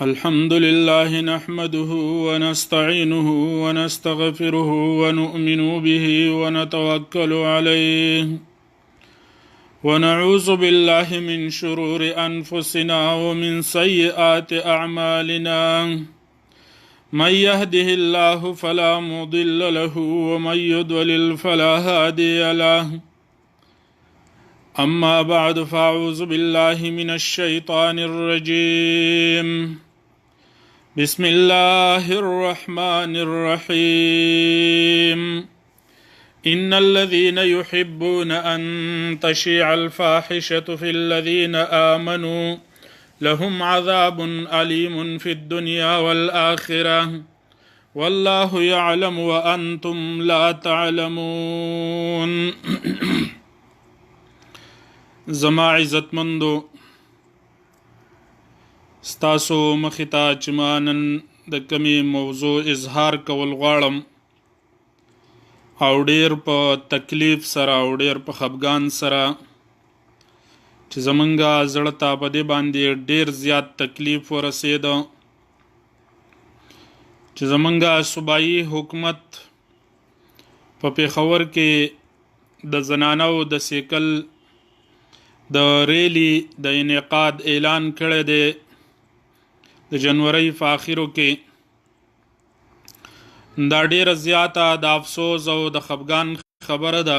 الحمد لله نحمده ونستعينه ونستغفره ونؤمن به ونتوكل عليه ونعوذ بالله من شرور أنفسنا ومن سيئات أعمالنا من يهده الله فلا مضل له ومن يضلل فلا هادي له أما بعد فأعوذ بالله من الشيطان الرجيم بسم الله الرحمن الرحيم إن الذين يحبون أن تشيع الفاحشة في الذين آمنوا لهم عذاب أليم في الدنيا والآخرة والله يعلم وأنتم لا تعلمون زما عزتمندو ستاسو مختا چمانن د کمی موضوع اظهار کول غواړم او ډیر په تکلیف سره او ډیر په خفګان سره چې زمونږه زړه ته په دې باندې ډیر زیات تکلیف ورسېده چې زمونږه صوبایي حکومت په پېښور کې د زنانو د سیکل د ریلی د انعقاد اعلان کړی دی د جنوري په اخرو کې دا ډیره زیاته د افسوس او د خفګان خبره ده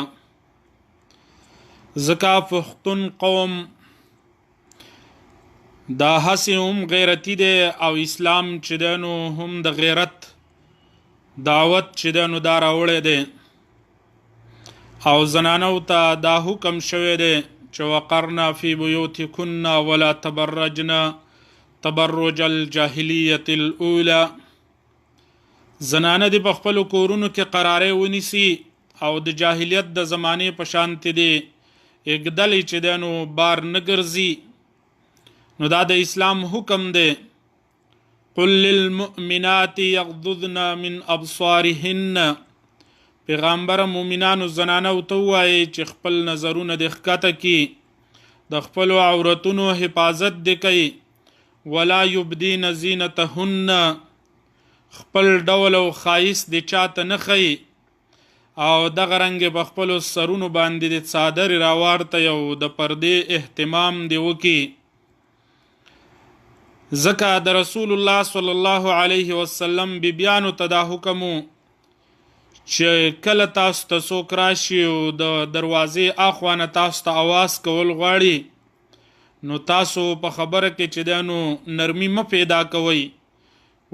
ځکه پښتون قوم دا هسې هم غیرتي دی او اسلام چې دی نو هم د غیرت دعوت چې دی نو دا راوړی دی او زنانو ته دا حکم شوی دی وقرنا في بيوتكن ولا تبرجنا تبرج الجاهلية الأولى زنانه دی په خپل کورونو کې قرارې ونیسي او د جاهلیت د زمانې په شانتي دی اګدلې چې دی نو بار نه ګرځي نو دا د اسلام حکم دی قل للمؤمنات يغضضن من أبصارهن پیغمبر مومنانو زنانو ته وایي چې خپل نظرونه د ښکته کی د خپل عورتونو حفاظت دی کوي ولا یبدین زینتهن خپل ډول او خایس د چاته نه ښیي او دغه رنګ په خپلو سرونو باندې د څادر راوارته یو د پردې اهتمام دی وکي ځکه د رسول الله صلی الله علیه وسلم بیبیانو ته دا حکم چې کله تاسو ته څوک راشي او د دروازې اخوانه تاسو ته اواز کول غواړي نو تاسو په خبره کې چې دی نو نرمي مه پیدا کوئ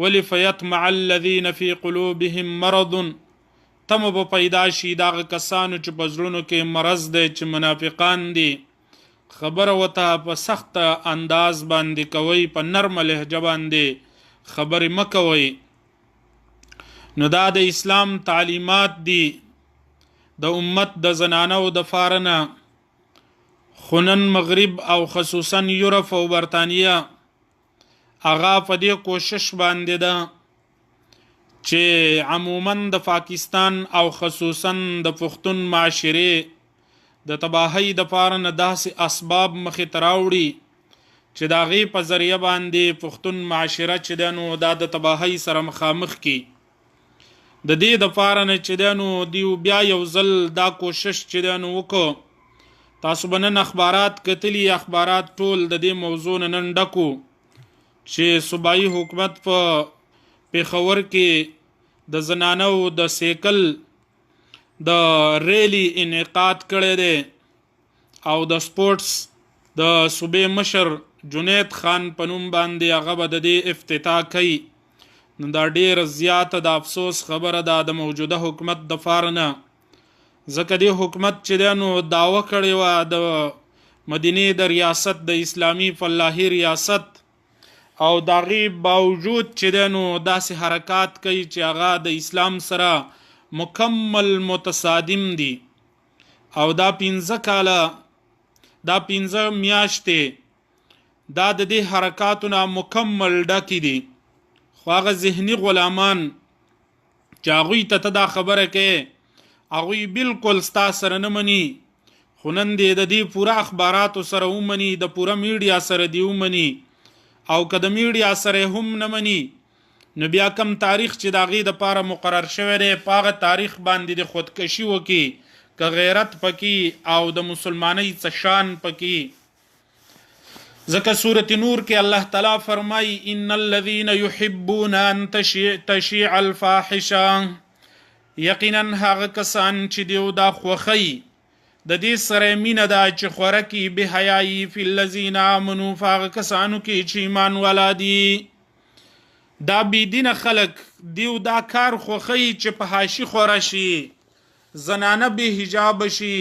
ولې فیطمع الذین فی قلوبهم مرض تمه به پیدا شي دغه کسانو چې په زړونو کې مرض دی چې منافقان دي خبره ورته په سخته انداز باندې کوئ په نرمه لهجه باندې خبرې مه کوئ نو دا د اسلام تعلیمات دي د امت د زنانو د فارنه خونن مغرب او خصوصا یورپ او برطانیه هغه په دې کوشش باندې ده چې عموما د پاکستان او خصوصا د پښتون معاشرې د تباهۍ د فارنه داسې اسباب مخې ته راوړي چې د هغې په ذریعه باندې پښتون معاشره چې دی نو دا د تباهۍ سره مخامخ کی د دې د پاره نه چې دی نو دیو بیا یو ځل دا کوشش چې دی نو وکړو تاسو به نن اخبارات کتلي اخبارات ټول د دې موضوع نه نن ډکو چې صوبایي حکومت په پېښور کې د زنانو د سیکل د ریلی انعقاد کړی دی او د سپورټس د صوبې مشر جنید خان په نوم باندې هغه به د دې افتتاح کوي نو دا ډیره زیاته د افسوس خبره ده د موجوده حکومت د فارنه ځکه دې حکومت چې دی نو دعوه کړې وه د مدینې د ریاست د اسلامي فلاحي ریاست او د هغې باوجود چې دی نو داسې حرکات کوي چې هغه د اسلام سره مکمل متصادم دي او دا 15 کاله دا 15 میاشتې دا د دې حرکاتونه مکمل ډکې دي خو هغه ذهني غلامان چې هغوی ته دا خبره کوي هغوی بالکل ستا سره نه مني خو نن دې د دې پوره اخباراتو سره ومني د پوره میډیا سره دې ومني او که د میډیا سره هم نه مني نو بیا کم تاریخ چې د هغې دپاره مقرر شوی دی په هغه تاریخ باندې د خودکشي وکړي که غیرت پکې او د مسلمانۍ څه شان پکې ځکه سورة نور کې الله تعالی فرمای ان الذين يحبون ان تشيع الفاحشه یقینا هغه کسان چې دیو دا خوخی د دې سره مینه دا چې خوره کې به حیايي فی الذین آمنوا فهغه کسانو کې چې ایمان والا دي دا بيدینه خلق دیو دا کار خوخی چې په حاشي خوره شي زنانه به حجاب شي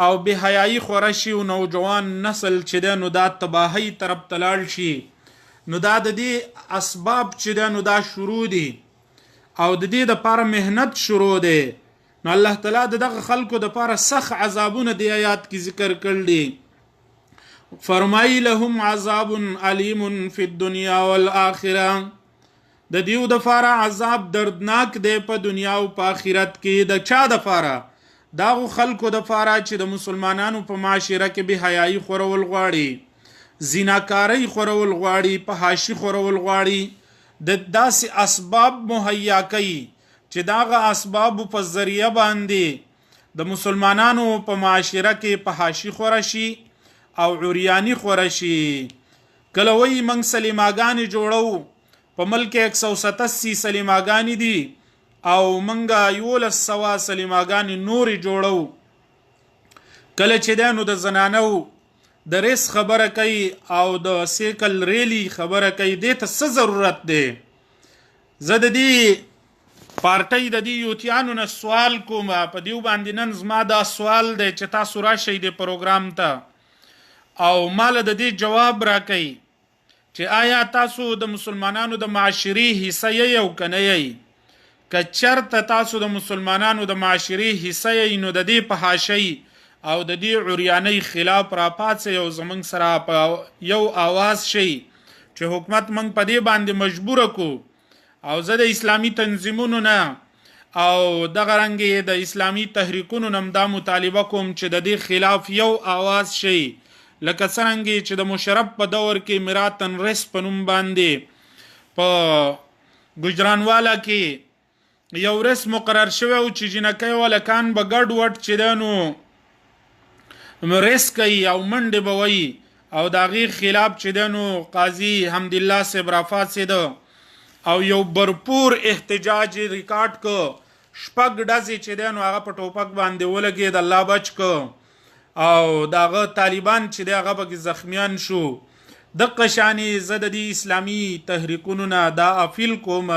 او به حیايي خوره شي او نوجوان نسل چې ده نو دا تباهی طرف ته لاړ شي نو دا د دې اسباب چې ده نو دا شروع دي او د دې دپاره مهنت شروع دی نو الله تعالی دغه خلکو دپاره سخت عذابونه د آیات کې ذکر کړل دي فرمایي لهم عذاب علیم فی الدنیا والآخره د دیو دپاره عذاب دردناک دی په دنیا او په آخرت کې د چا دپاره داغو خلکو دپاره چې د مسلمانانو په معاشره کې به حیايي خورول غواړي زیناکارۍ خورول غواړي په حاشي خورول غواړي د داسې اسباب مهیا کوي چې داغه اسباب په ذریعه باندې د مسلمانانو په معاشره کې په حاشي خوره شي او عریانی خوره شي کله وایي موږ سلیماګانې جوړو په ملک 187 سلیماګانې دي او منګه 1100 سلیماګانې نورې جوړو کله چې دی نو د زنانو د ریس خبره کوي او د سیکل ریلی خبره کوي دې ته څه ضرورت دی زه د دې پارټۍ د دې یوتیانو نه سوال کوم په دیو باندې نن زما دا سوال دی چې تاسو راشئ د پروګرام ته او مال د دې جواب راکئ چې آیا تاسو د مسلمانانو د معاشري حصه یې او که نه یې که چرته تاسو د مسلمانانو د معاشري حصه یې نو د دې په حاشۍ او د دې عریانۍ خلاف راپاڅئ او زموږ سره په یو آواز شئ چې حکومت موږ په دې باندې مجبوره کو او زه د اسلامي تنظیمونو نه او دغه رنګې د اسلامي تحریکونو نه دا مطالبه کوم چې د دې خلاف یو آواز شئ لکه څرنګې چې د مشرف په دور کې میراتن ریس په نوم باندې په ګجرانوالا کې یو ریس مقرر شوی او چې جنکۍ ولکان به ګډ وډ چې دی نو ریس کوي او منډې به وایي او د هغې خلاف چې دی نو قاضي حمدالله صاحب راپاڅېده او یو برپور احتجاج ریکارډ که 6 ډزې چې دی نو هغه په ټوپک باندې ولګېد الله بچ که او د هغه طالبان چې دی هغه پکې زخمیان شو دقه شانې زه د دې اسلامي تحریکونو نه دا اپیل کوم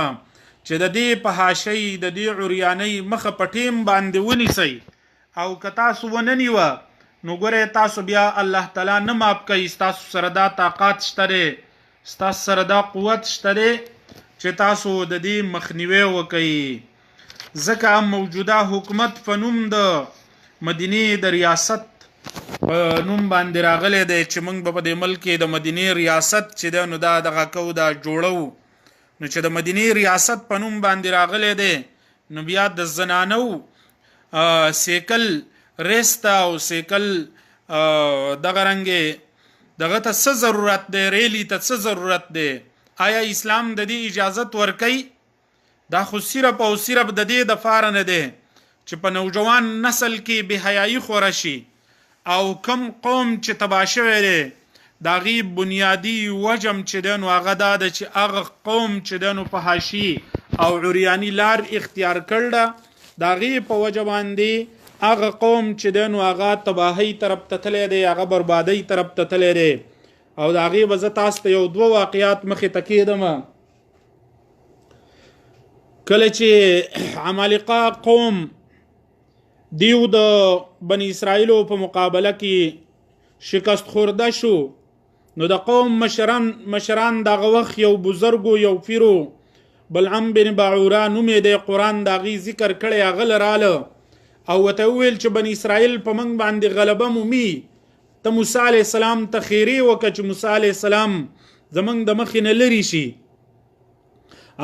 چې د دې په حاشۍ د دې عریانۍ مخه په ټیم باندې ونیسئ او که تاسو ونه نیوه نو ګورئ تاسو بیا الله تعالی نه ماف کوي ستاسو سره دا طاقت شته دی ستاسو سره دا قوت شته دی چې تاسو د دې مخنیوی وکئ ځکه موجوده حکومت په نوم د مدینې د ریاست په نوم باندې راغلی دی چې موږ به په دې ملک کې د مدینې ریاست چې دی نو دا دغه کو دا جوړو نو چې د مدینې ریاست په نوم باندې راغلی دی نو بیا د زنانو سیکل ریستا او سیکل دغه رنګې دغه ته څه ضرورت دی ریلی ته څه ضرورت دی آیا اسلام د دې اجازت ورکوي دا خو صرف او صرف د دې دپاره نه دی چې په نوجوان نسل کې بې حیايي خوره شي او کم قوم چې تباه شوی دی د هغې بنیادي وجم چې دی نو هغه دا ده چې هغه قوم چې دی نو په حاشي او عریاني لار اختیار کړل د هغې په وجه باندې هغه قوم چې دی نو هغه تباهۍ طرف ته تللی دی هغه بربادۍ طرف ته تللی دی او د هغې به زه تاسو ته یو 2 واقعات مخې ته کېدم کله چې عمالقه قوم دیو د بني اسرائیلو په مقابله کې شکست خورده شو نو د قوم مشران دغه وخت یو بزرګو یو پیرو بلعم بن باعوره نوم یې د قرآن د هغې ذکر کړی هغه راله او ورته وویل چې بني اسرائیل په موږ باندې غلبه مومي ته موسی علیه السلام ته خیرې وکړه چې موسی علیه السلام زموږ د مخې نه لرې شي.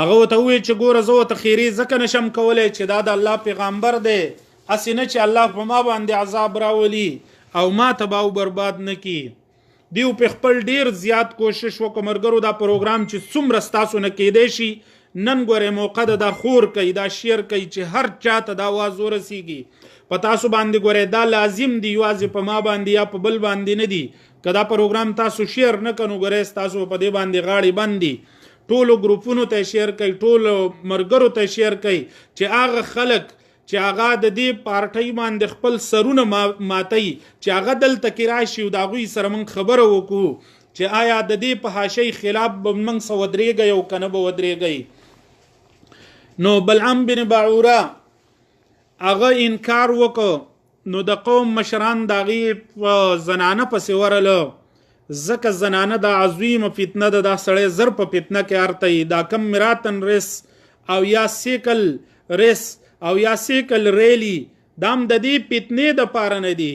هغه ورته وویل چې ګوره زه ورته خیرې ځکه نشم کولی چې دا د الله پیغمبر دی، هسې نه چې الله په ما باندې عذاب راولي او ما تباه او برباد نه کي. دیو په خپل ډیر زیات کوشش وکړ مرګرو دا پروګرام چې څومره ستاسو نه کېدی شي نن ګورې موقع ده دا خور کوي دا شیر کوي چې هر چاته دا آواز ورسیږي په تاسو باندې ګورې دا لازم دی یوازې په ما باندې یا په بل باندې نه دی که دا پروګرام تاسو شیر نه کنو ګورې تاسو په دې باندې غاړې بندي ټولو ګروپونو ته شیر کوي ټولو مرګرو ته شیر کوي چې هغه خلک چې هغه د دې پارټۍ باندې خپل سرونه ماتي چې هغه دلته کې راشي او د هغوی سره موږ خبره وکړو چې آیا د دې په حاشیې خلاف به موږ څه ودرېږئ او که نه به ودرېږئ. نو بلعم بن باعوره هغه انکار وکړ نو د قوم مشران د هغې په زنانه پسې ورله ځکه زنانه دا عظیمه فتنه ده دا سړی زر په فتنه کې ارتئ دا کم مراتن رس او یا سیکل رس او یا سیکل ریلی دام د دې فتنې د پاره نه دي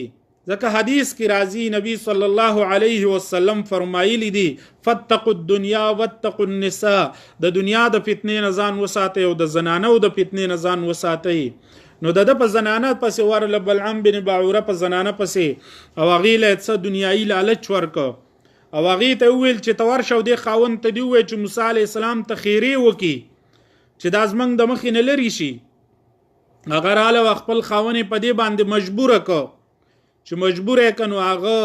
ځکه حدیث کې راځي نبی صلی الله علیه وسلم فرمایلی دي فتقوا الدنیا واتقوا النساء د دنیا د فتنې نه ځان وساتئ او د زنانو د فتنې نه ځان وساتئ. نو د په زنانه پسې ورله بلعم بن باعوره په زنانه پسې او هغې له څه دنیایي لالچ ورکه او هغې ته وویل چې ته ورشه او دې خاوند ته دې ووایه چې موسی علیه السلام ته خیرې وکړي چې دا زموږ د مخې نه لرې شي. هغه راله خپل خاوند په دې باندې مجبوره که چې مجبور یې کنو هغه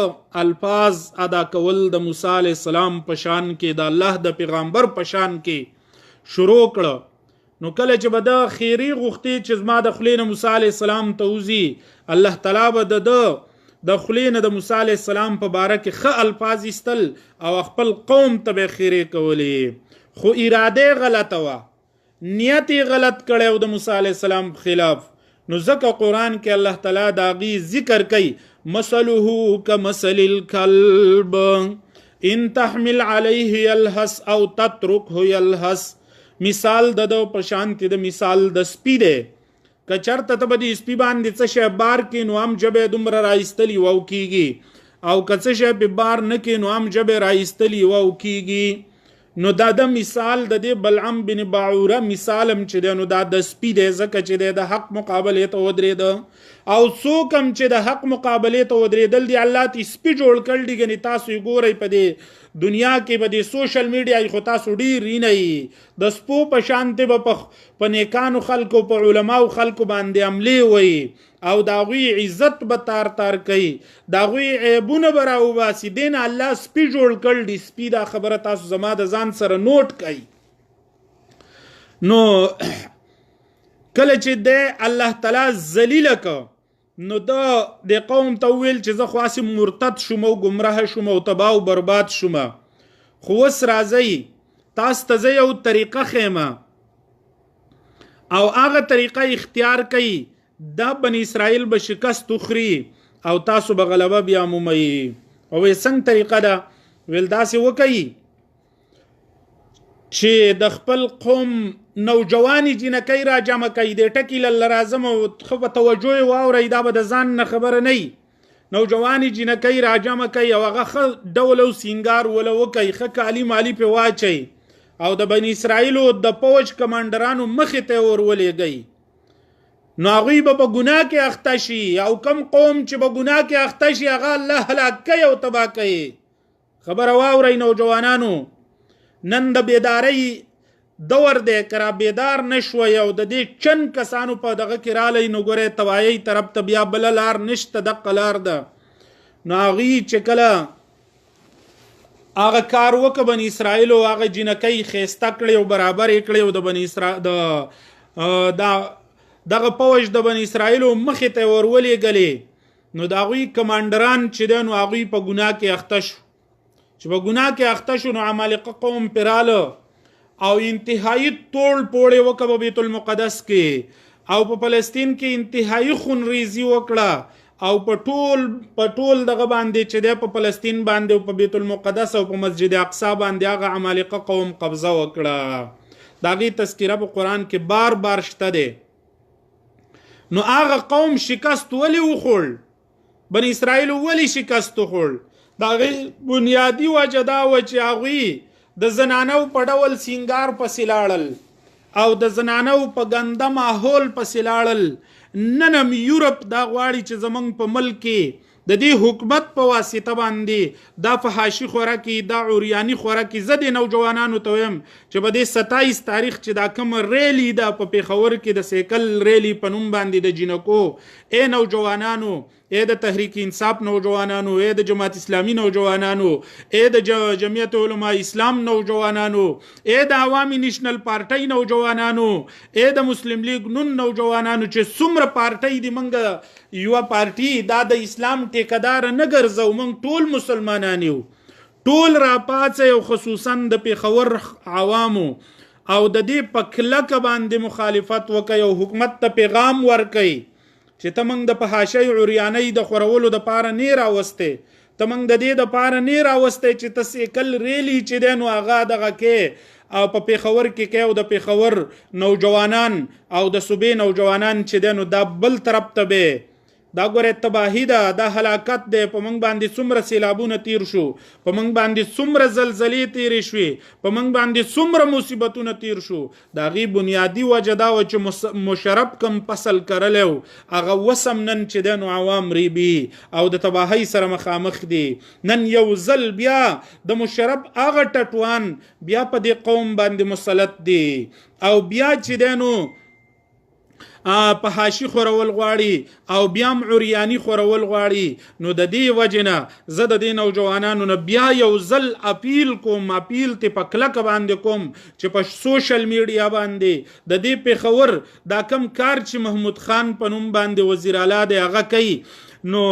الفاظ ادا کول د موسی علیه السلام په شان کې د الله د پیغمبر په شان کې شروع کړه. نو کله چې به د خیرې غوښتې چې زما د خولې نه موسی علیه السلام ته وځي الله تعالی به د خولې نه د موسی علیه السلام په باره کې ښه الفاظ ایستل او خپل قوم ته به خیرې کولې خو اراده غلطه وه نیت یې غلط کړی و د موسی علیه السلام خلاف. نو ځکه قرآن کې الله تعالی د هغې ذکر کوي مثله کمثل الکلب ان تحمل علیه یلهث او تترکه یلهث مثال د په شانتې د مثال د سپي دی که چېرته ته به د سپي باندې څه شی بار کړي نو هم ژبه یې دومره رایستلي وو کېږي او که څه شی پې بار نه کړي نو هم ژبه یې رایستلي وو کېږي. نو دا د مثال د دې بلعم بن باعوره مثال هم چې دی نو دا د سپي دی ځکه چې دی د حق مقابلې ته ودرېده او څوک هم چې د حق مقابلې ته ودرېدل دی الله ته سپي جوړ کړل دي ګنې تاسو یې ګورئ په دې دنیا کې به د سوشل میډیا خو تاسو ډېر وینئ د سپو په شانتې به په نیکانو خلکو په علماو خلکو باندې حملې وایي او د هغوی عزت به تار تار کوي د هغوی عیبونه به راوباسي دې نه الله سپي جوړ کړل دي سپي دا خبره تاسو زما د ځان سره نوٹ کوي. نو کله چې د الله تعالی ذلیله که نو د قوم ته وویل چې زه خو هسې مرتد شوم او ګمراه شوم او تباه او برباد شوم خو اوس راځئ تاسو ته زه یو طریقه ښیم او هغه طریقه اختیار کوي دا بني اسرائیل به شکست وخوري او تاسو به غلبه بیا مومئ. او وایي څنګه طریقه ده ویل داسې وکئ چې د خپل قوم نوجوانی جنکۍ را جمع کوي د ټکي له راځم او ښه په توجه یې واورئ دا به د ځان نه خبره نه وي نوجوانی جنکۍ را جمع کوي او هغه ښه ډول او سینګار وله وکئ ښه کالي مالي پې واچئ او د بني اسرائیلو د پوج کمانډرانو مخې ته ور ولېږئ نو هغوی به په ګناه کې اخته شي او کم قوم چې په ګناه کې اخته شي هغه الله هلاک کوي او تباه کوي. خبره واورئ نوجوانانو نن د بیدارۍ دور دی که را بیدار نشوئ او د دې چند کسانو په دغه کې رالی نو ګورئ تباهۍ طرف ته بیا بله لار نشته دقه لار ده. نو هغوی چې کله هغه کار وکړه بني اسرائیلو هغه جنکۍ ښایسته کړې او برابر یې کړې او د بني اسرائیل دغه پوج د بني اسرائیلو مخې ته ور ولېږلې نو د هغوی کمانډران چې دی نو هغوی په ګناه کې اخته شو چې په ګناه کې اخته شو نو عمالقه قوم پرې راله او انتهایی توړ پوړې وکړه په بیت المقدس کې او په فلسطین کې انتهایی خونریزي وکړه او په ټول دغه باندې چې دی په فلسطین باندې او په بیت المقدس او په مسجد اقصی باندې هغه عمالقه قوم قبضه وکړه. د هغې تذکره په قرآن کې بار بار شته دی. نو هغه قوم شکست ولې وخوړ؟ بني اسرائیل ولې شکست وخوړ؟ د هغې بنیادي وجه دا وه چې هغوی د زنانو په ډول سینګار پسې لاړل او د زنانو په ګنده ماحول پسې لاړل. نن هم یورپ دا غواړي چې زمونږ په ملک کې د دې حکومت په واسطه باندې دا فحاشي خوراکي، دا عریاني خوراکي. زه د نوجوانانو ته وایم چې په دې 27 تاریخ چې دا کوم ریلی ده په پیښور کې د سیکل ریلی په نوم باندې د جنکو، ای نوجوانانو، ای د تحریک انصاف نوجوانانو، ای د جماعت اسلامی نوجوانانو، ای د جمعیت علماء اسلام نوجوانانو، ای د عوامي نیشنل پارټۍ نوجوانانو، ای د مسلم لیگ نون نوجوانانو چې څومره پارټۍ دي، منګه یو پارټي دا د اسلام ټیکدار نه ګرځو، موږ ټول مسلمانان یو، ټول راپاڅئ او خصوصا د پیښور عوامو او د دې په کلکه باندې مخالفت وکئ او حکومت ته پیغام ورکئ چې ته موږ د فحاشۍ عریانۍ د خورولو دپاره نه راوستې، ته موږ د دې دپاره نه راوستې چې ته سیکل ریلی چې دی نو هغه دغه کې او په پیښور کې کې او د پیښور نوجوانان او د صوبې نوجوانان چې دی نو دا بل طرف ته به دا ګوره تباهی ده، دا هلاکت دی. په موږ باندې څومره سیلابونه تیر شو، په موږ باندې څومره زلزلې تیرې شوې، په موږ باندې څومره مصیبتونه تیر شو. د هغې بنیادي وجه دا وه چې مشرف کم فصل کرلی و هغه وسم نن چې دی نو عوام ریبي او د تباهۍ سره مخامخ دي. نن یو ځل بیا د مشرف هغه ټټوان بیا په دې قوم باندې مسلط دي او بیا چې دی نو په حاشي خورول غواړي او بیا هم عریاني خورول غواړي. نو د دې وجې نه زه د دې نوجوانانو نه بیا یو ځل اپیل کوم، اپیل ته په کلکه باندې کوم چې په سوشل میډیا باندې د دې پیښور دا کم کار چې محمود خان په نوم باندې وزیر اعلی دی هغه کوي، نو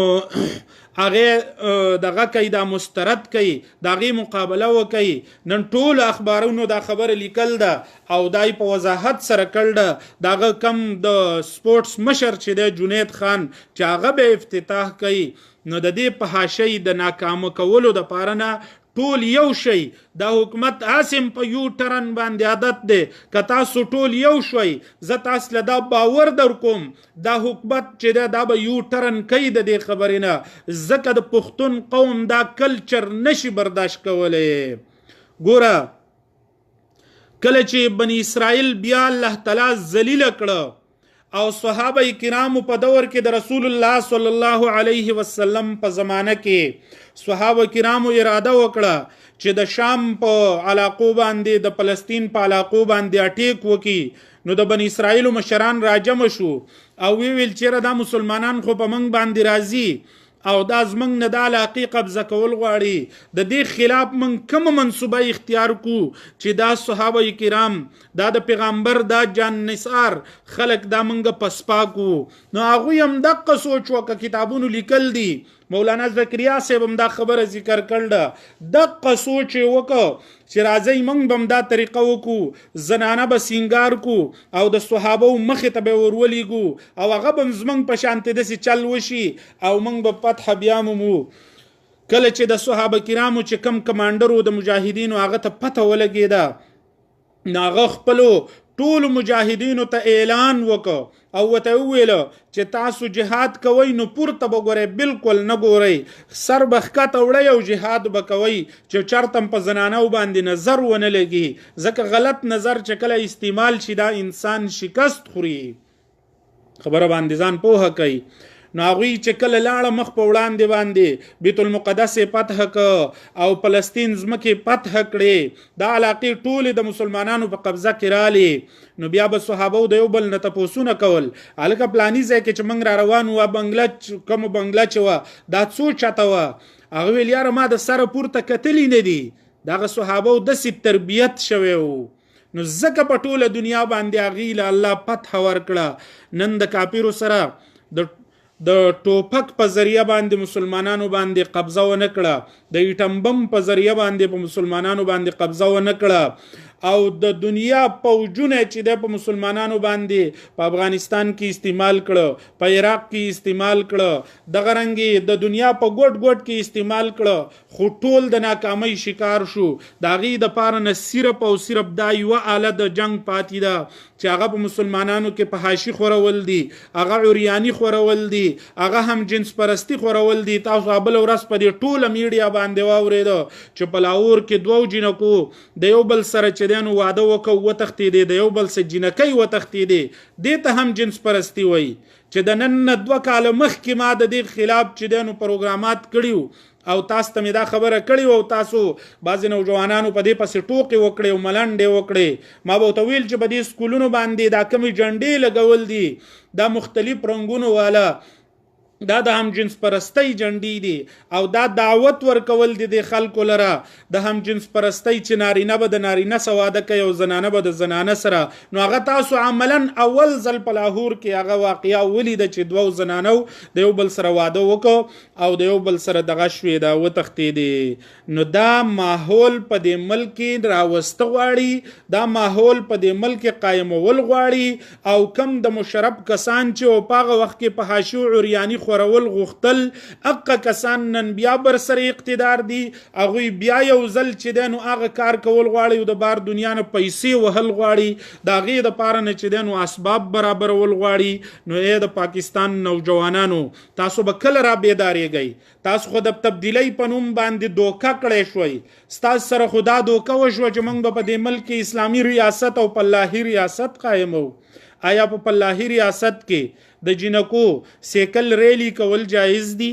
هغه دغه کوي، دا مسترد کوي، د هغې مقابله وکوي. نن ټول اخبارونو دا خبره لیکل ده او دای په وضاحت سره کړل ده. د هغه کم د سپورټس مشر چې دی جنید خان چې هغه به افتتاح کوي. نو د دې په حاشۍ د ناکامه کولو دپاره نه ټول یو شی، دا حکومت اسیم په یو ټرن باندې عادت دی. که تاسو ټول یو شوي زه تاسو له دا باور در کوم دا حکومت چې دی دا به یو ټرن کوي د دې خبرې نه، ځکه د پښتون قوم دا کلچر نشي برداشت کولی. ګوره کله چې بني اسرائیل بیا الله تعالی ذلیله کړه او صحابه کرامو په دور کې د رسول الله صلی الله علیه وسلم په زمانه کې صحابه کرامو اراده وکړه چې د شام په علاقو باندې د فلسطین په علاقو باندې اټیک وکړي. نو د بني اسرائیلو مشران راجمع شو او ویل چیرې دا مسلمانان خو په موږ باندې راځي او دا زمنګ نه د علاقې قبضه کول غواړي. د دې خلاف من کوم منصوبه اختیار کو چې دا صحابه کرام دا د پیغمبر دا جان نثار خلق دا منګه پسپا کو. نو هغوی هم دقه سوچ وکړه، کتابونو لیکل دي، مولانا زکریا صاحب هم دا خبره ذکر کړل ده، دقه سوچ وکړه چې راځئ موږ به هم دا طریقه وکړو، زنانه به سینګار کو او د صحابو مخې ته به ورولېږو او هغه به زموږ په شانتې داسې چل وشي او موږ به فتح بیا مومو. کله چې د صحابه کرامو چې کم کمانډر و د مجاهدینو هغه ته پته ولګېده، نو هغه خپلو ټول مجاهدینو ته اعلان وکړ او ورته وویل چې تاسو جهاد کوئ نو پورته به ګورئ، بالکل نه ګورئ، سر به ښکته وړئ او جهاد به کوئ چې چرته هم په زنانو باندې نظر ونه لګي، ځکه غلط نظر چې کله استعمال شي دا انسان شکست خوري. خبره باندې ځان پوهه کوي. نو هغوی چې کله لاړه مخ په وړاندې باندې بیت المقدس فتح کړ او فلسطین ځمکې فتح کړې، دا علاقې ټولې د مسلمانانو په قبضه کې رالې. نو بیا به صحابو د یو بل نه تپوسونه کول، هلکه پلاني ځای کې چې موږ را روان وه بنګله کومه بنګله چې وه دا څو چته وه، هغه ویل یاره ما د سره پورته کتلي نه دي. دغه صحابو داسې تربیت شوی و نو ځکه په ټوله دنیا باندې هغې له الله فتح ورکړه. نن د کافرو سره د ټوپک په ذریعه باندې مسلمانانو باندې قبضه ونه کړه، د ایټم بم په ذریعه باندې په مسلمانانو باندې قبضه ونه کړه او د دنیا پوجونه چې د مسلمانانو باندې په افغانستان کې استعمال کړه، په عراق کې استعمال کړه، دغه رنګي د دنیا په ګوټ ګوټ کې استعمال کړه، خو ټول د ناکامۍ شکار شو. د هغې دپاره نه صرف او صرف دا یوه آله د جنگ پاتې ده چې هغه په مسلمانانو کې فحاشي خورول دي، هغه عریاني خورول دي، هغه هم جنس پرستی خورول دي. تاسو بل ورځ په دې ټوله میډیا باندې واورېده چې په لاهور کې دوو جنکو د یو بل سره چې دی نو واده وکړو وتښتېدې، د یو بل سره جنکۍ وتښتېدې. دې ته هم جنس پرستی وایي چې د نن نه 2 کاله مخکې ما د دې خلاف چې دی نو پروګرامات کړي او تاسو ته مې دا خبره کړې او تاسو بعضې نوجوانانو په دې پسې ټوکې وکړې او ملنډې وکړې. ما به ورته ویل چې په دې سکولونو باندې دا کومې جنډې لګول دي دا مختلف رنګونو والا دا د هم جنس پرستی جنډې دي او دا دعوت ورکول دي د خلکو لره د هم جنس پرستی چې نارینه به د نارینه سره واده کوي او زنانه به د زنانه سره. نو هغه تاسو عملا اول ځل په لاهور کې هغه واقعه ولیده چې 2 زنانو د یو بل سره واده وکړو او د یو بل سره دغه شوې دا وتښتېدې. نو دا ماحول په دې ملک کې راوسته غواړي، دا ماحول په دې ملک کې قایمول غواړي او کم د مشرب کسان چې په هغه وخت کې په حاشو عریاني خورول غوښتل اقا کسان نن بیا بر سره اقتدار دي، هغوی بیا یو ځل چې دی نو هغه کار کول غواړي او د بار دنیا نه پیسې وهل غواړي، د هغې دپاره نه چې دی نو اسباب برابرول غواړي. نو ای د پاکستان نوجوانانو تاسو به کله را بیدارېږئ؟ تاسو خو د تبدیلۍ په نوم باندې دوکه کړی شوئ، ستاسو سره خو دا دوکه وشوه چې موږ به په دې ملک کې اسلامي ریاست او فلاحي ریاست قایمو. آیا په فلاحي ریاست کې د جنکو سیکل ریلی کول جایز دي؟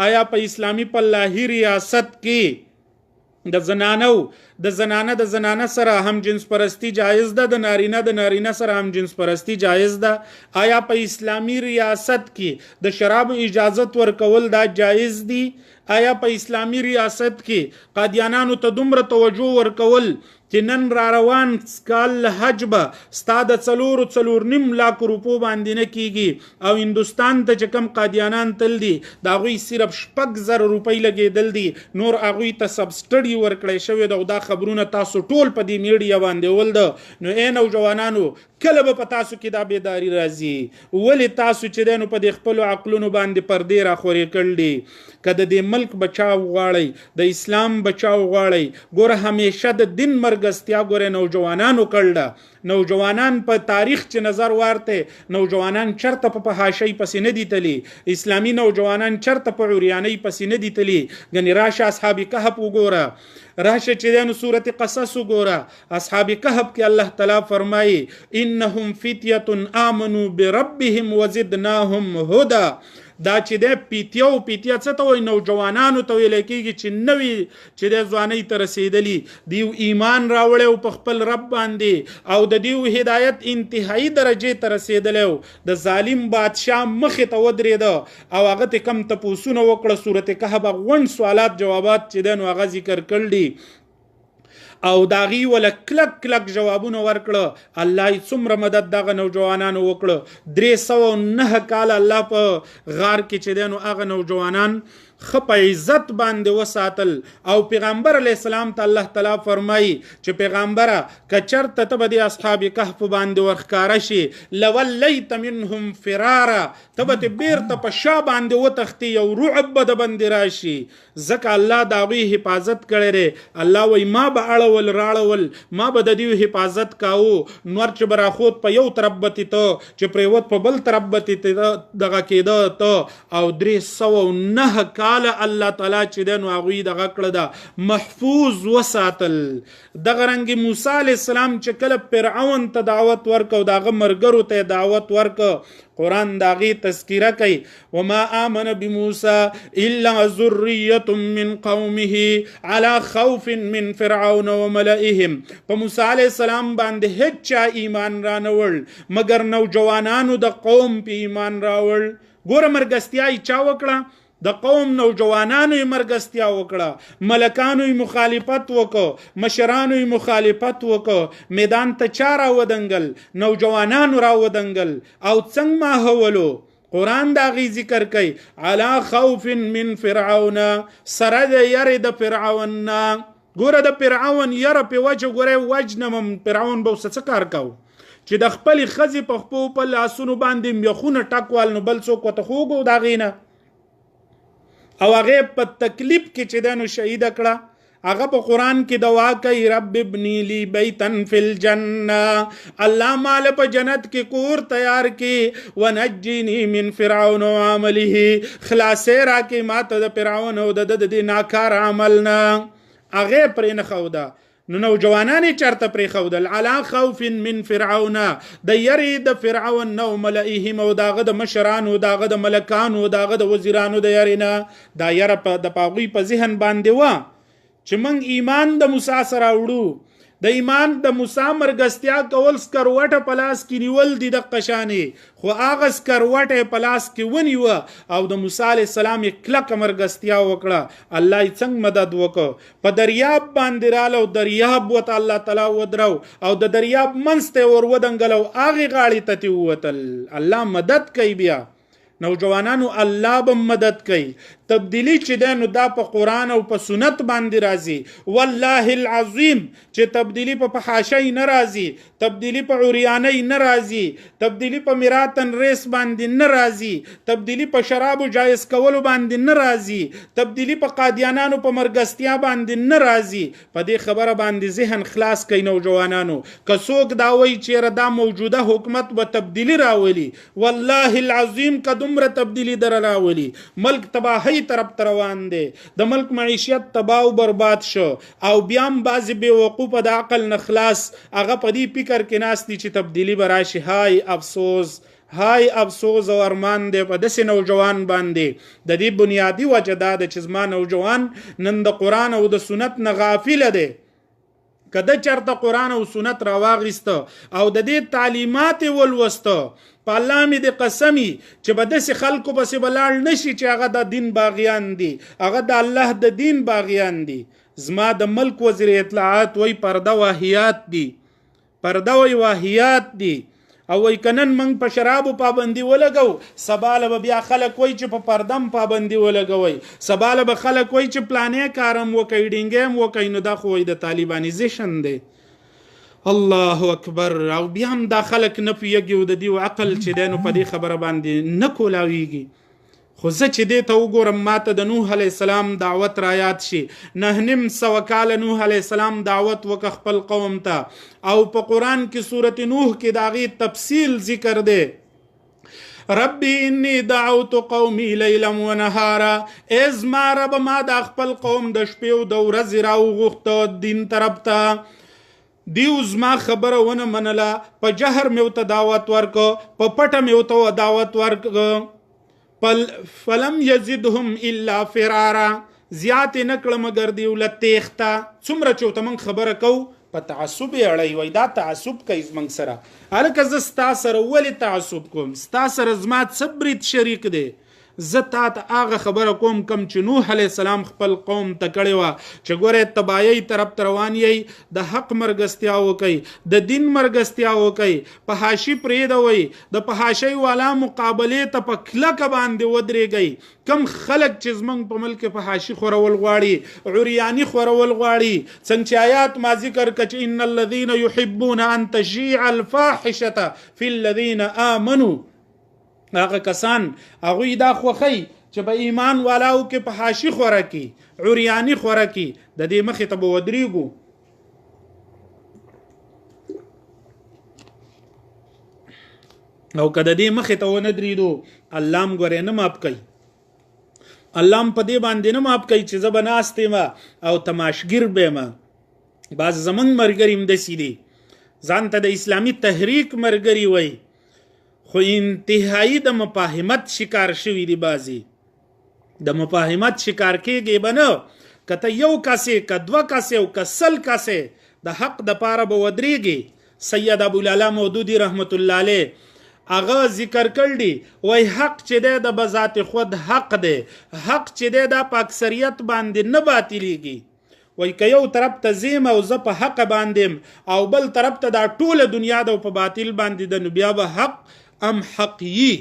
آیا په اسلامی فلاحي ریاست کې د زنانه سره هم جنس پرستی جایز ده، د نارینه سره هم جنس پرستی جایز ده؟ آیا په اسلامی ریاست کې د شراب اجازت ورکول دا جایز دي؟ آیا په اسلامی ریاست کې قادیانانو ته دومره توجه ورکول چې نن را روان کال حج به ستا د 4.5 لاک روپو باندې نه کیږي او هندوستان ته چې کم قادیانان تل دي د هغوی صرف 6,000 روپۍ لګېدل دي، نور هغوی ته سبسټډي ورکړی شوی ده او دا خبرونه تاسو ټول په دې میډیا باندې ول ده. نو ای نوجوانانو کله به په تاسو کې دا بیداری راځي؟ ولې تاسو چې دی نو په دې خپلو عقلونو باندې پردې راخورې کړل دي؟ که د دې ملک بچاو غواړئ، د اسلام بچاو غواړئ، ګوره همیشه د دین مرګستیا ګوره نوجوانانو کړله. نوجوانان په تاریخ چې نظر وارته نوجوانان چرته په فحاشۍ پسې نه دي تلي، اسلامي نوجوانان چرته په عریانۍ پسې نه دي تلي. ګنې راشه اصحاب کهف وګوره، راشه چې دی نو سورت قصص وګوره. اصحاب کهف کې الله تعالی فرمایي انهم فتیة آمنوا بربهم وزدناهم هدى. دا چې د پیتیا څه ته وایي؟ نوجوانانو ته ویل کېږي چې نوي چې د ځوانۍ ته رسېدلي دیو ایمان راوړی او په خپل رب باندې او د دیو هدایت انتهایی درجې ته رسېدلی د ظالم بادشاه مخې ته ودرېده او هغه ته کم تپوسونه وکړه. صورت کهف غونډ سوالات جوابات چې دی نو هغه ذکر کړل دي او داغي ولا کلک جوابونه ورکړه. الله یې څومره مدد دغه نوجوانانو وکړه. 309 کال الله په غار کې چې دی نو هغه نوجوانان خپ عزت باندې وساتل او پیغمبر علی السلام ته الله تعالی فرمایي چې پیغمبره کچرته ته به د اصحاب کهف باندې ورخکاره شي لولیت منهم فرارا، ته به بیرته په شا باندې وتښتي او رعب به د باندې راشي، ځکه الله د هغوی حفاظت کړی دی. الله وایي ما به اړول راړول، ما به د دوی حفاظت کاوه، نور چې به راخوت په یو طرف بتې ته چې پریوت په بل طرف بتې دغه کېده ته. او 309 کال الله تعالی چې دی نو هغوی دغه کړه ده محفوظ وساتل. دغه رنګې موسی علیه السلام چې کله فرعون ته دعوت ورکه او دغه ملګرو ته دعوت ورکه، قرآن داغي تذکیره کوي وما آمن بموسى الا ذریة من قومه على خوف من فرعون وملئهم. په موسی علیه السلام باندې هیڅ چا ایمان رانوړ مگر نوجوانانو د قوم په ایمان راوړ. ګوره مرګستیا یې چا وکړه؟ د قوم نوجوانانو یې مرګستیا وکړه، ملکانو یې مخالفت وکړه، مشرانو یې مخالفت وکړه، میدان ته چا راودنګل؟ نوجوانانو راودنګل. او څنګه ماحولو؟ قرآن دا غي ذکر کوي علا خوف من فرعون، سره د یری د فرعون نه. ګوره د فرعون یره په وجه ګوره وجنم فرعون به څه کار کاو چې د خپل خزي په خپو په لاسونو باندې میخونه ټکوال نو بل څوک وته خوګو دا غینه او هغه په تکلیف کې چې دنو شهید کړه هغه په قران کې دعا کوي رب ابني لي بيتن في الجنه الله مال په جنت کې کور تیار کې ونجني من فرعون وعمله خلاصې را کې ماته د فرعون او د ناکار عملنا هغه پرې نه خوده نو نوجوانان چرته پرې خودل علا خوف من فرعون د یری د فرعون نو ملئهم او داغه د مشرانو داغه د ملکانو داغه د وزیرانو د یرینا دا یره په د پاغوی په ذهن باندې و چې موږ ایمان د موسی سره وړو د ایمان د موسی مرګستیا کول سکروټه پلاس کې نیول دي د قشانې خو هغه سکروټه پلاس کې ونیو او د موسی علی السلام کلک مرګستیا وکړه الله یې څنګه مدد وکړ په دریاب باندې رالو دریاب وته الله تعالی ودرو او د دریاب منسته ور ودنګلو هغه غاړي ته وتل الله مدد کوي بیا نوجوانانو الله به مدد کوي تبدیلی چې ده نو دا په قرآن او په سنت باندې راځي والله العظیم چې تبدیلی په فحاشۍ نه راځي تبدیلی په عریانۍ نه راځي تبدیلی په میراتن ریس باندې نه راځي تبدیلی په شرابو جایز کولو باندې نه راځي تبدیلی په قادیانانو په مرګستیا باندې نه راځي په دې خبره باندې ذهن خلاص کوي نوجوانانو که څوک دا وایي چې دا موجوده حکومت به تبدیلی راولي والله العظیم که دومره تبدیلی در راولي ملک تباهی طرف روان دي د ملک معیشت تباہ او برباد شو او بیا هم بعضی بے وقوف د عقل نخلاص هغه په دې فکر کې ناس دي چې تبدیلی براشي هاي افسوس او ارمان دی په داسې نوجوان باندې د دې بنیادی وجه دا ده چې زما نوجوان نن د قرآن او د سنت نه غافل دی کده چرته قرآن او سنت راواغسته او د دې تعلیمات ولوسته په الله می د قسمی چې به داسې خلکو پسې بلاړ نشي چې هغه د دین باغیان دي هغه د الله د دین باغیان دي زما د ملک وزیر اطلاعات وی پرده واهیات دي او وی کنن منگ په شرابو پابندی ولګو سباله به بیا خلک وی چې په پردم پابندی ولګوي سباله به خلک وی چې پلانې کارم وکي ډینګم وکي نو دا خو د طالبانیزیشن دی الله اکبر او بیا هم دا خلک نه پیږي د دې عقل چې دینو په دې خبره باندې نه کولاویږي خو زه چې دې ته وګورم ماته د نوح علی السلام دعوت را یاد شي 900 کال نوح علی السلام دعوت وک خپل قوم ته او په قران کې سورته نوح کې داغي تفصیل ذکر دی ربي اني دعوت قومي ليلا ونهارا از ما رب ما د خپل قوم د شپې او د ورځې راوغوښته دین طرف ته دیو زما خبره ونه منله په جهر مې ورته دعوت ورکو په پټه مې ورته دعوت ورکو فلم یزدهم الا فرارا زیات نه کړه مګر دیو له تیښته څومره چې ورته موږ خبره کوو په تعصب یې اړوي وایي دا تعصب کوي زموږ سره هلکه زه ستا سره ولې تعصب کوم ستا سره زما څه برید شریک دی زه تا ته هغه خبره کوم کم چې نوح علیه السلام خپل قوم ته کړې وه چې ګورئ تباهۍ طرف ته روان یې د حق مرګستیا وکئ د دین مرګستیا وکئ فحاشي پرېږدوئ د فحاشۍ والا مقابلې ته په کلکه باندې ودرېږئ کم خلک چې زموږ په ملک فحاشي خورول غواړي عریاني خورول غواړي څنګه چې آیات ما ذکر کړه چې ان الذین یحبون ان تشیع الفاحشه فی الذین آمنوا هغه کسان هغوی دا خوښي چې په ایمان والاو کې په حاشي خوره کی عریانی خوره کی د دې مخې ته به ودرېږو او که د دې مخې ته ونه درېدو الله هم ګورې نه ماف کوي الله هم په دې باندې نه ماف کوي چې زه به ناست یم او تماشګیر بیم بعض زمونږ ملګري هم داسې دي ځان ته د اسلامي تحریک ملګري وایي خو انتهایی د مفاهمت شکار شوی دی بازی د مفاهمت شکار کېږي به نه که ته یو کاسې که دوه کاسې او که سل کاسې د حق د پاره به ودرېږي سید ابوالعلا مودودي رحمت الله علیه هغه ذکر کړل دي وای حق چې دی د بذات خود حق دی حق چې دی دا په اکثریت باندې نه باطلیږي وای که یو طرف ته زیم او زه په حق باندې او بل طرف ته دا ټوله دنیا د په باطل باندې د نو بیا به حق ام حق یي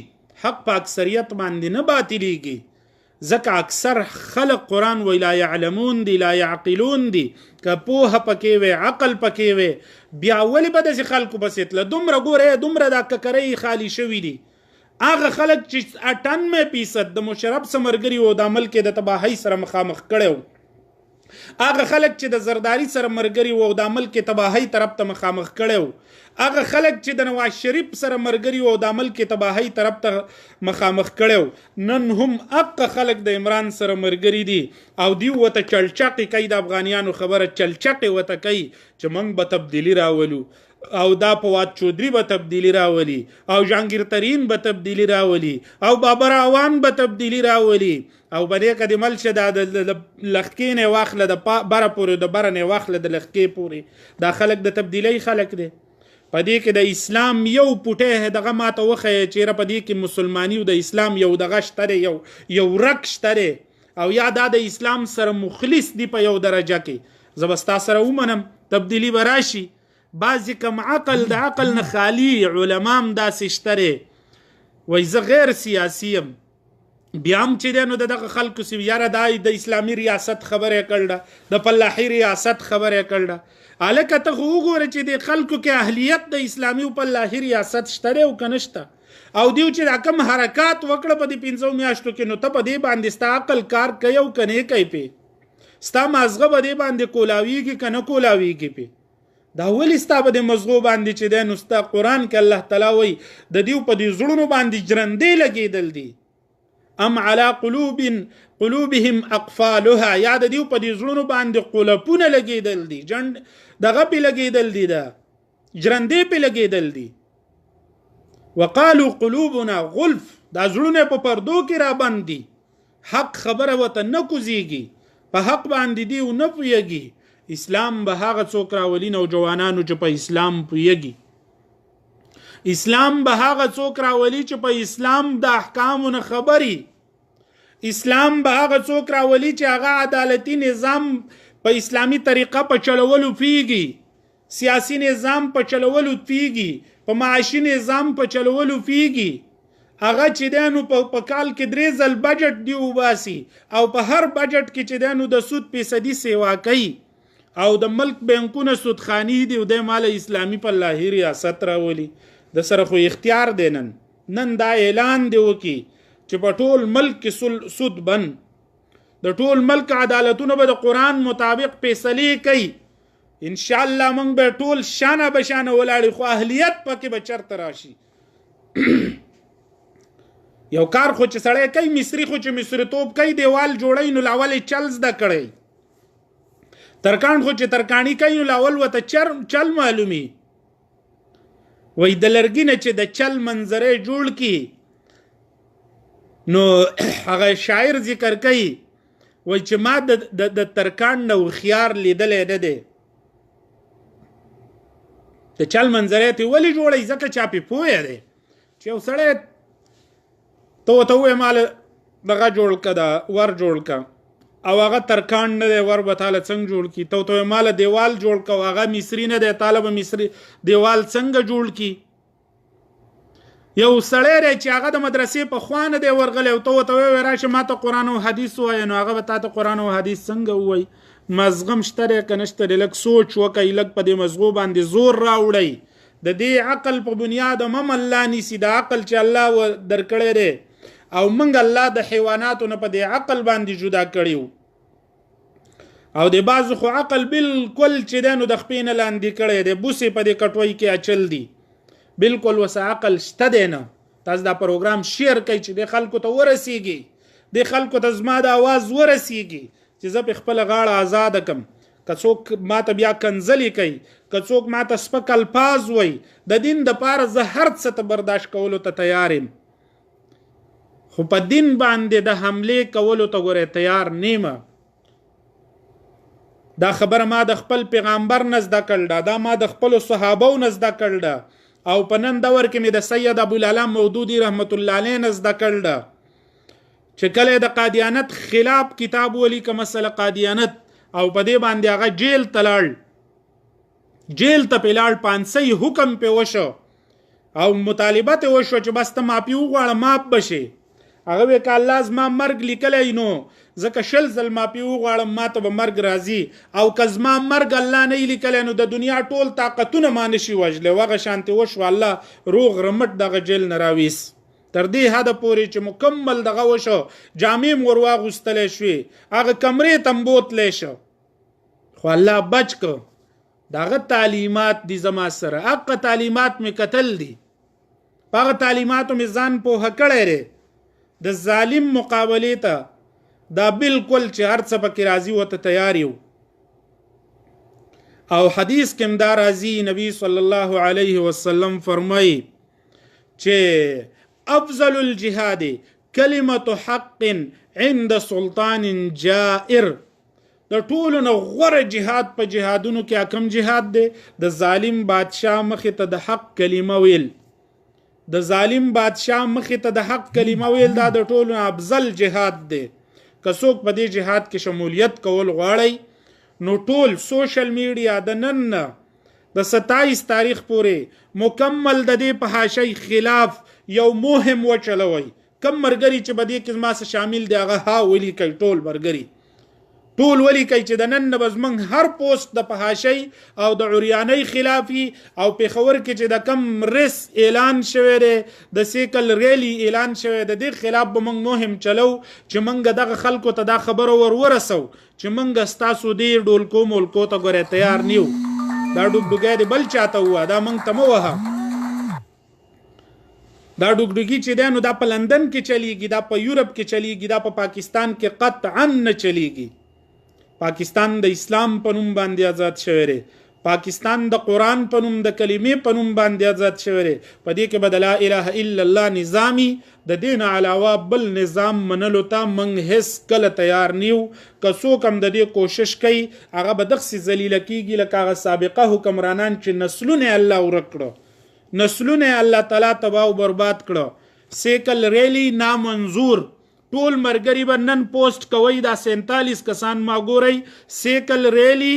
حق په اکثریت باندې نه باطلیږي ځکه اکثر خلق قرآن وی لا یعلمون دی لا یعقلون دی که پوهه پکې وی عقل پکې وی بیا ولې به داسې خلکو پسې تله دومره ګوره دومره دا ککرۍ خالی شوي دي هغه خلک چې 98% د مشرف سره ملګري وو د ملک د تباهۍ سره مخامخ کړی وو هغه خلک چې د زرداری سره ملګري وو د ملک تباهۍ طرف ته مخامخ کړی وو هغه خلک چې د نواز شریف سره ملګري وو د ملک تباهۍ طرف ته مخامخ کړی نن هم اق خلک د عمران سره ملګري دي او دی وته چلچقي کوي د افغانیانو خبره چلچقي وته کوي چې موږ به تبدیلی راولو او دا فواد چودري به تبدیلی راولي او جهانگیر ترین به تبدیلی راولي او بابر اعوان به تبدیلی راولي او بده کدمل شه د لخکې نه واخله د بره پورې د بره نه واخله د لخکې پورې دا خلک د تبدیلی خلک دي پدې کې د اسلام یو پټه دغه ماته وخه چې پدې کې مسلمانی او د اسلام یو دغه شتره یو رک شتره او یا د اسلام سره مخلص دی په یو درجه کې زبستا سره ومنم تبدیلی براشي بعضی کم عقل د عقل نه خالی علمام داسې شتره وای زه غیر سیاسیم بیا هم چې نو دغه خلکو سی یاره د اسلامی ریاست خبره کړه د فلاحي ریاست خبره کړه الکه ته وګوره چې د خلکو کې اهلیت د اسلامي او فلاحي ریاست شته او کنهشته او دیو چې کوم حرکات وکړه په دې 500 میاشتو کې نو ته په دې باندې ستا عقل کار کوي او کنه کوي په ستا مازغه په دې باندې کولاوي کې کنه کولاوي کې په دا ولې ستا په دې مزغو باندې چې د نو ستا قران کې الله تعالی وای د دیو په دې زړونو باندې جرندې لګیدل دي ام على قلوبهم اقفالها یا د دیو په دې زړونو باندې قلپونه لګیدل دي جند دغه په لګیدل دي دا جرندې په لګیدل دي وقالوا قلوبنا غلف دا زړونه په پردو کې را باندې حق خبره وته نه کوزيږي په حق باندې دی او نه پويږي اسلام به هغه څوک راولي نو جوانانو چې په اسلام پويږي اسلام به هغه څوک راولي چې په اسلام د احکامونو خبري اسلام به هغه څوک راولي چې هغه عدالتي نظام په اسلامی طریقه په چلولو پیږي سیاسی نظام په چلولو پیږي په معاشي نظام په چلولو پیږي هغه چې دانو په کال کې 3 ځل بجټ دی وباسي او په هر بجټ کې چې دانو د سود فیصدي سیوا کوي او د ملک بانکونه سودخانی دی او د مال اسلامی په لاهي ریاست راولي د سره خو اختیار دینن نن دا اعلان دی وکي چې په ټول ملک کې سود بند د ټول ملک عدالتونه به د قران مطابق فیصله کوي ان شاء الله موږ به ټول شانه بشانه ولاړ خو اهلیت پکې به چرته راشي یو کار خو چې سړی کوي مصری خو چې مصری توپ کوي دیوال جوړای نو لاول چل زده کړي ترکان خو چې ترکانی کوي نو لاول وته چل معلومي وای د لرګینه چې د چل منظره جوړ کی نو هغه شاعر ذکر کوي وای چې ما د ترکان نو خيار لیدلې نه دی د چل منظره ته ولی جوړی ځکه چا په پوهه دی چې یو سړی ته مال دغه جوړ کړه ور جوړ کړه او هغه ترکان نه دی ور به تعالی څنګه جوړ کی ته مال دیوال جوړ کړه هغه مصری نه دی طالب مصری دیوال څنګه جوړ کی یو سړی چې هغه د مدرسې په خوانه دی ورغلی او ته راشه ماته قران او حدیث وای نو هغه به تاسو قران او حدیث څنګه وای مزغم شته کنهشته لک سوچ وکای لک په دې مزغو باندې زور راوړی د دې عقل په بنیاد مم الله نسی د عقل چې الله درکړی دی او منګ الله د حیواناتو نه په دې عقل باندې جدا کړیو او د بعض خو عقل بالکل چې دنو د خپین لاندې کړی دی بوسي په دې کټوي کې اچل دی بالکل وس عقل شته دی نه تاسو دا پروګرام شیر کوي چې د خلکو ته ورسیږي د خلکو ته زما د आवाज ورسیږي چې زه په خپل غاړه آزاد کم کڅوک ماته بیا کنزلی کوي کڅوک ماته سپک الفاظ وای د دین د پاره زه هر څه ته برداشت کولو ته تیار یم خو په دین باندې د حمله کولو ته ګوره تیار نیمه دا خبره ما د خپل پیغمبر نزد کړل دا ما د خپل صحابو نزد کړل او په نن دور کې مې د سید ابو العلام مودودی رحمت الله علیه نزد کړل چې کله د قادیانت خلاف کتاب ولی کوم مسله قادیانت او په دې باندې هغه جیل تلاړ جیل ته پلاړ 500 حکم په وشو او مطالبه ته وشو چې بس ته ماپی وغواړه ماپ بشي هغه وی که الله زما مرګ لیکلی نو ځکه 20 ځل ما پې وغواړم ما ته به مرګ راځي، او که زما مرګ الله نه لیکلی نو د دنیا ټول طاقتونه ما نشي وژلی. وغه شانتې وشو، الله روغ رمټ دغه جیل نه راویست تر دې حده پورې چې مکمل دغه وشو، جامې م ور واغوستلی شوې، هغه کمرې ته م بوتلی شو، خو الله بچ که. دغه تعلیمات دي زما سره، حق تعلیمات مې کتل دي، په هغه تعلیماتو مې ځان پوهه کړی دی. د ظالم مقابلې ته دا بالکل چې هر څه پکې راځي ورته تیار یو. او حدیث کې هم دا راځي، نبی صلی الله علیه وسلم فرمایي چې افضل الجهاد کلمة حق عند سلطان جائر. د ټولو نه غوره جهاد په جهادونو کې کوم جهاد دی؟ د ظالم بادشاه مخې ته د حق کلمه ویل. د ظالم بادشاه مخې ته د حق کلمه ویل دا د ټولو نه افضل جهاد دی. که څوک په دې جهاد کې شمولیت کول غواړئ نو ټول سوشل میډیا د نن نه د 27 تاریخ پورې مکمل د دې په حاشیې خلاف یو مهم وچلوئ. کم مرګري چې په دې کې زما سره شامل دی هغه ها ولیکئ، ټول مرګري ټول ولیکئ چې د نن نه به زموږ هر پوسټ د په حاشیې او د عریانۍ خلافي، او پېښور کې چې د کم ریس اعلان شوی دی، د سیکل ریلی اعلان شوی، د دې خلاف به موږ مهم چلو چې موږ دغه خلکو ته دا خبره ورسو چې موږ ستاسو دې ډولکو ملکو ته ګورې تیار نیو. دا ډوګډوګی دی بل چاته ووه، دا موږ ته مه وهه. دا ډوګډوګي چې دی نو دا په لندن کې چلیږي، دا په یورپ کې چلیږي، دا په پاکستان کې قطعا نه چلیږي. پاکستان د اسلام په نوم باندې آزاد شوی دی، پاکستان د قرآن په نوم د کلمې په نوم باندې آزاد شوی دی. په دې کې به د لا اله الا الله نظامي د دې نه علاوه بل نظام منلو ته موږ هیڅ کله تیار نیو. که څوک هم د دې کوشش کوي هغه به دغسې ذلیله کېږي لکه هغه سابقه حکمرانان چې نسلونه الله ورک کړه، نسلونه الله تعالی تباه او برباد کړه. سیکل ریلی نامنظور، ټول مرګري به نن پوسټ کوي، دا 47 کسان ما ګورئ سیکل ریلی،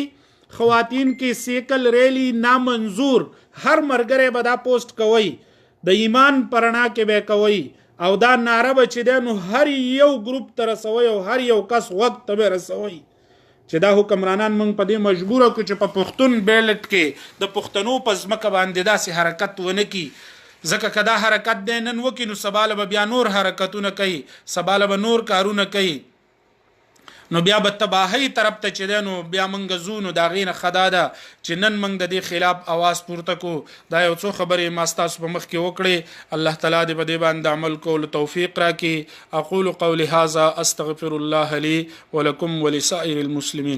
خواتین کې سیکل ریلی نامنظور، هر مرګری به دا پوسټ کوي، د ایمان پرنا کې به کوي، او دا ناره به چې دی نو هر یو ګروپ ته رسوي او هر یو کس وخت ته به رسوي چې دا حکمرانان موږ په دې مجبوره کړو چې په پښتون بیلټ کې د پښتنو په ځمکه باندې داسې حرکت ونه کړي. ځکه که دا حرکت دی نن وکړي نو سبا له به بیا نور حرکتونه کوي، سبا له به نور کارونه کوي، نو بیا به تباهۍ طرف ته چې دی نو بیا موږ ځو. نو د هغې نه ښه دا ده چې نن موږ د دې خلاف اواز پورته کړو. دا یو څو خبرې ما ستاسو په مخ کې وکړې. الله تعالی دې په دې باندې عمل کولو توفیق راکړي. اقول قولي هذا استغفر الله لي ولكم ولسائر المسلمين.